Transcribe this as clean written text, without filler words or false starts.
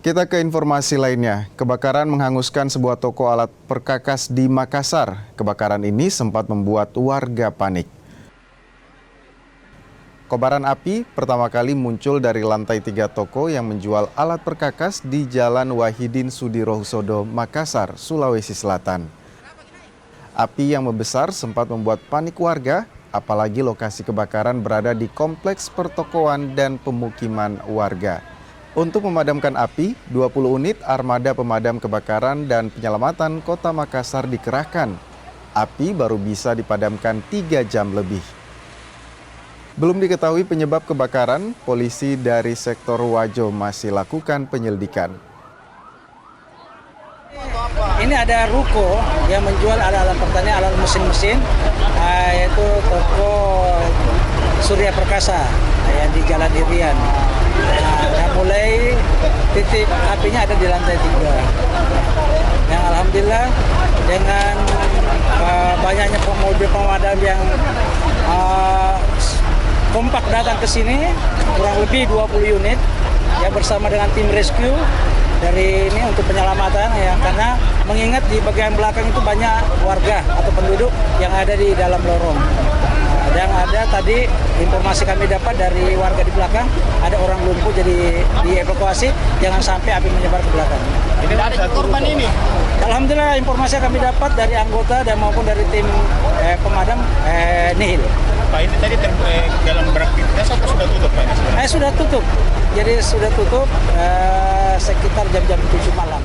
Kita ke informasi lainnya. Kebakaran menghanguskan sebuah toko alat perkakas di Makassar. Kebakaran ini sempat membuat warga panik. Kobaran api pertama kali muncul dari lantai 3 toko yang menjual alat perkakas di Jalan Wahidin Sudirohusodo, Makassar, Sulawesi Selatan. Api yang membesar sempat membuat panik warga, apalagi lokasi kebakaran berada di kompleks pertokoan dan pemukiman warga. Untuk memadamkan api, 20 unit armada pemadam kebakaran dan penyelamatan Kota Makassar dikerahkan. Api baru bisa dipadamkan 3 jam lebih. Belum diketahui penyebab kebakaran, polisi dari sektor Wajo masih lakukan penyelidikan. Ini ada ruko yang menjual alat-alat pertanian, alat mesin-mesin, yaitu toko Surya Perkasa yang di Jalan Irian. Mulai titik apinya ada di lantai 3. Yang alhamdulillah dengan banyaknya mobil pemadam yang kompak datang ke sini, kurang lebih 20 unit ya, bersama dengan tim rescue dari ini untuk penyelamatan ya, karena mengingat di bagian belakang itu banyak warga atau penduduk yang ada di dalam lorong. Yang ada tadi informasi kami dapat dari warga di belakang, ada orang lumpuh jadi dievakuasi, jangan sampai api menyebar ke belakang. Ini ada korban ini? Alhamdulillah informasi yang kami dapat dari anggota dan maupun dari tim pemadam nihil. Pak, ini tadi dalam beraktivitas atau sudah tutup Pak? Sudah tutup, jadi sudah tutup sekitar jam-jam 7 malam.